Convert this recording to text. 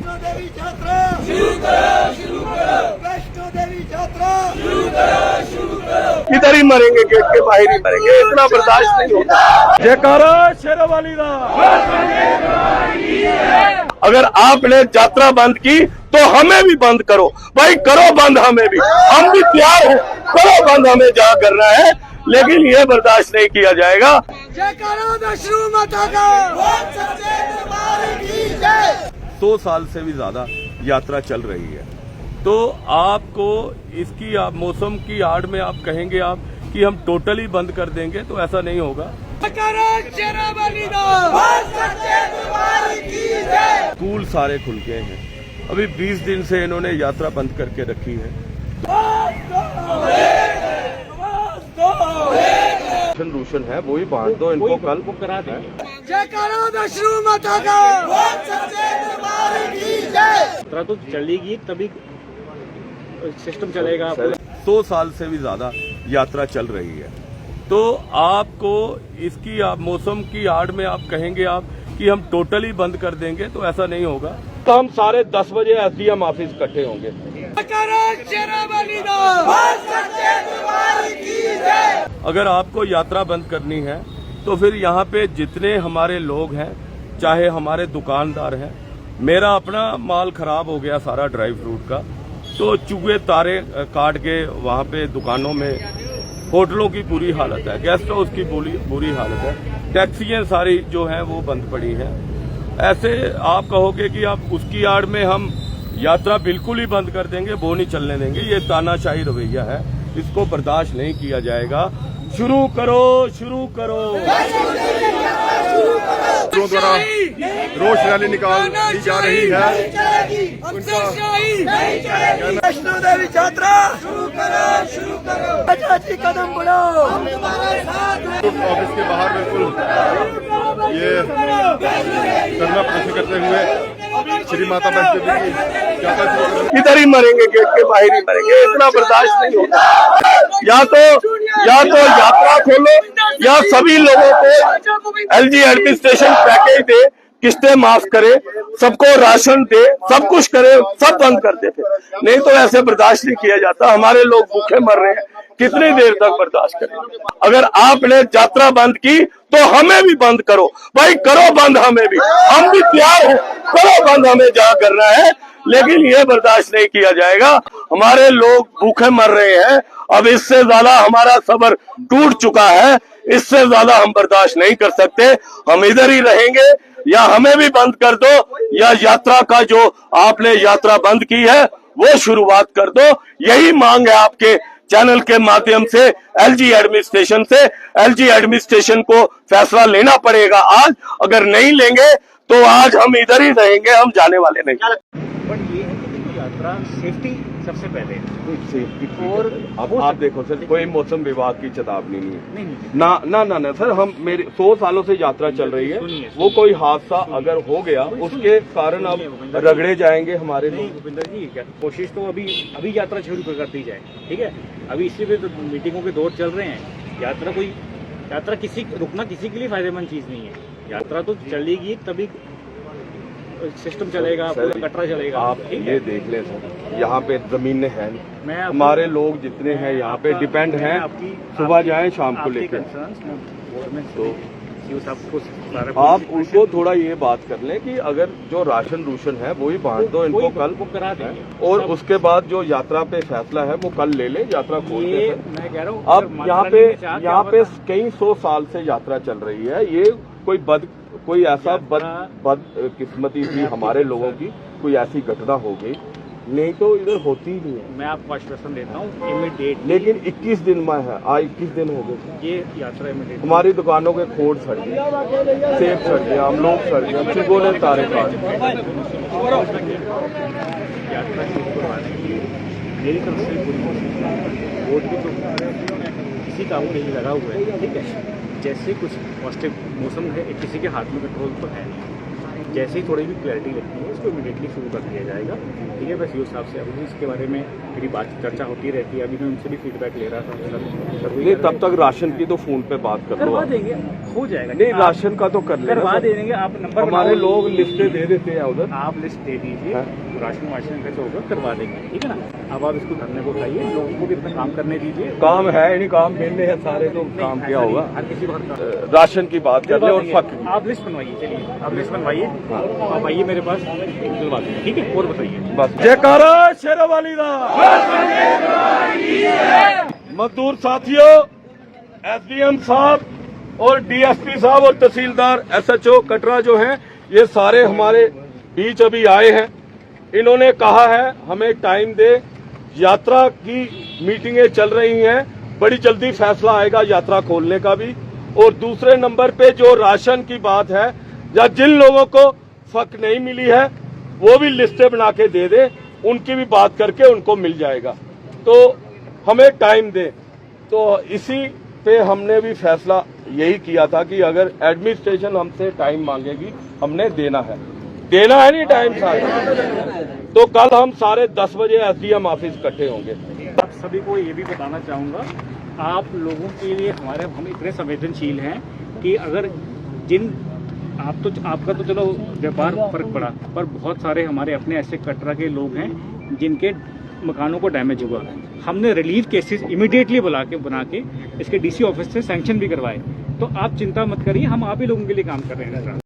वैष्णो देवी यात्रा शुरू करो, शुरू करो। वैष्णो देवी यात्रा शुरू करो, शुरू करो। इधर ही मरेंगे, गेट के बाहर ही मरेंगे, इतना बर्दाश्त नहीं होगा। जयकारा शेरावाली दा। अगर आपने यात्रा बंद की तो हमें भी बंद करो भाई, करो बंद, हमें भी, हम भी तैयार हैं, करो बंद, हमें जहाँ करना है, लेकिन ये बर्दाश्त नहीं किया जाएगा। जयकारा वैष्णो माता का। 100 साल से भी ज्यादा यात्रा चल रही है, तो आपको इसकी आप मौसम की आड़ में आप कहेंगे आप कि हम टोटली बंद कर देंगे, तो ऐसा नहीं होगा। स्कूल सारे खुल गए हैं, अभी 20 दिन से इन्होंने यात्रा बंद करके रखी है। रोशन है वो ही बांध दो, इनको कल बुक करा देंगे। जयकारा वैष्णो माता का। यात्रा तो चलेगी तभी सिस्टम चलेगा। 100 साल से भी ज्यादा यात्रा चल रही है, तो आपको इसकी आप मौसम की आड़ में आप कहेंगे आप कि हम टोटली बंद कर देंगे, तो ऐसा नहीं होगा। तो हम सारे 10 बजे एसडीएम ऑफिस इकट्ठे होंगे। अगर आपको यात्रा बंद करनी है तो फिर यहाँ पे जितने हमारे लोग हैं, चाहे हमारे दुकानदार हैं, मेरा अपना माल खराब हो गया सारा ड्राई फ्रूट का, तो चूहे तारे काट के वहाँ पे दुकानों में, होटलों की बुरी हालत है, गेस्ट हाउस की बुरी हालत है, टैक्सियां सारी जो हैं वो बंद पड़ी हैं। ऐसे आप कहोगे कि आप उसकी आड़ में हम यात्रा बिल्कुल ही बंद कर देंगे, वो नहीं चलने देंगे, ये तानाशाही रवैया है, इसको बर्दाश्त नहीं किया जाएगा। शुरू करो, शुरू करो। द्वारा रोष रैली निकाली जा रही है। वैष्णो देवी यात्रा शुरू करो, शुरू करो। जी कदम बढ़ाओ। ऑफिस के बाहर बिल्कुल ये धरना प्रदर्शन करते हुए श्री माता वैष्णो देवी की यात्रा शुरू करेंगे। इधर ही मरेंगे, गेट के बाहर ही मरेंगे, इतना बर्दाश्त नहीं होगा। या तो यात्रा खोलो या सभी लोगों को एलजी एडमिनिस्ट्रेशन पैकेज दे, किस्तें माफ करे, सबको राशन दे, सब कुछ करे, सब बंद कर दे, नहीं तो ऐसे बर्दाश्त नहीं किया जाता। हमारे लोग भूखे मर रहे हैं, कितनी देर तक बर्दाश्त करें। अगर आपने यात्रा बंद की तो हमें भी बंद करो भाई, करो बंद, हमें भी, हम भी तैयार हैं, करो बंद, हमें जहाँ करना है, लेकिन ये बर्दाश्त नहीं किया जाएगा। हमारे लोग भूखे मर रहे हैं, अब इससे ज्यादा हमारा सब्र टूट चुका है, इससे ज्यादा हम बर्दाश्त नहीं कर सकते। हम इधर ही रहेंगे, या हमें भी बंद कर दो, या यात्रा का जो आपने यात्रा बंद की है वो शुरुआत कर दो। यही मांग है आपके चैनल के माध्यम से एलजी एडमिनिस्ट्रेशन से। एलजी एडमिनिस्ट्रेशन को फैसला लेना पड़ेगा आज, अगर नहीं लेंगे तो आज हम इधर ही रहेंगे, हम जाने वाले नहीं। बट ये है कि यात्रा सेफ्टी सबसे पहले है। और अब आप देखो सर, कोई मौसम विभाग की चेतावनी नहीं है, नहीं। ना सर, हम मेरी 100 सालों से यात्रा चल रही है, वो कोई हादसा अगर हो गया उसके कारण अब रगड़े जाएंगे हमारे लोग। भूपिंदर जी, कोशिश तो अभी यात्रा शुरू कर दी जाए, ठीक है। अभी इसीलिए तो मीटिंगों के दौर चल रहे हैं। यात्रा रुकना किसी के लिए फायदेमंद चीज नहीं है। यात्रा तो चलेगी तभी सिस्टम चलेगा, पूरा कटरा चलेगा। आप ये देख लें सर, यहाँ पे जमीनें हैं, हमारे लोग जितने हैं यहाँ पे डिपेंड हैं, सुबह जाएं शाम को लेकर, तो आप उनको थोड़ा ये बात कर लें कि अगर जो राशन रूशन है वो ही बांध दो, इनको कल बुक करा दें, और उसके बाद जो यात्रा पे फैसला है वो कल ले लें, यात्रा खोल दें। मैं कह रहा हूँ अब यहाँ पे कई 100 साल से यात्रा चल रही है, ये कोई ऐसा बद किस्मती थी हमारे लोगों की, कोई ऐसी घटना हो गई, नहीं तो इधर होती ही नहीं है। मैं आपको आश्वासन देता हूँ इमीडिएट। लेकिन 21 दिन में है, आज 21 दिन हो गए, ये यात्रा इमीडिएट। हमारी दुकानों के खोड़ सड़ गए, सेब सड़ गए, हम लोग सड़ गए, चूहों ने तारे काट। यात्रा शुरू करवाने की मेरी तरफ से पूरी कोशिश, वोट भी तो किसी काम में नहीं लगा हुआ है, ठीक है। जैसे कुछ पॉजिटिव मौसम है, किसी के हाथ में कंट्रोल तो है नहीं। जैसे ही थोड़ी भी क्लैरिटी लगती है इसको इमीडिएटली शुरू कर दिया जाएगा। ठीक है, बस यूँ साहब से अभी इसके बारे में मेरी बात चर्चा होती रहती है। अभी मैं उनसे भी फीडबैक ले रहा था सर नहीं, तब तक राशन की तो फोन पे बात कर लो करवा आप। देंगे, हो जाएगा। नहीं, राशन का तो कर लेना करवा सर। देंगे, आप नंबर हमारे बनाओ। लोग लिस्टें दे देते हैं उधर। आप लिस्ट दे दीजिए, हाँ। राशन वाशन कैसे होगा करवा देंगे, ठीक है ना। अब आप इसको धरने को उठाइए, लोगों को भी अपना काम करने दीजिए। काम है नहीं, काम मिलने हैं सारे, तो काम क्या ऐसा नहीं, होगा। हर किसी को हर काम। राशन की बात कर ले और फक की। आप लिस्ट बनवाइए, चलिए आप लिस्ट बनवाइए, आप आइए मेरे पास दिलवा देंगे, ठीक है। और बताइए बस जयकारा शेरावाली दा। मजदूर साथियों, एसडीएम साहब और डीएसपी साहब और तहसीलदार एसएचओ कटरा जो हैं, ये सारे हमारे बीच अभी आए हैं। इन्होंने कहा है हमें टाइम दे, यात्रा की मीटिंगें चल रही हैं, बड़ी जल्दी फैसला आएगा यात्रा खोलने का भी। और दूसरे नंबर पे जो राशन की बात है, या जिन लोगों को फक नहीं मिली है वो भी लिस्टें बना के दे दे, उनकी भी बात करके उनको मिल जाएगा। तो हमें टाइम दे। तो इसी पे हमने भी फैसला यही किया था कि अगर एडमिनिस्ट्रेशन हमसे टाइम मांगेगी हमने देना है नहीं टाइम सारे। तो कल हम सारे 10 बजे एसडीएम ऑफिस इकट्ठे होंगे। आप सभी को ये भी बताना चाहूँगा, आप लोगों के लिए हम इतने संवेदनशील हैं कि अगर आपका तो चलो व्यापार फर्क पड़ा, पर बहुत सारे हमारे अपने ऐसे कटरा के लोग हैं जिनके मकानों को डैमेज हुआ। हमने रिलीफ केसेस इमीडिएटली बना के इसके डीसी ऑफिस से सैंक्शन भी करवाए। तो आप चिंता मत करिए, हम आप ही लोगों के लिए काम कर रहे हैं।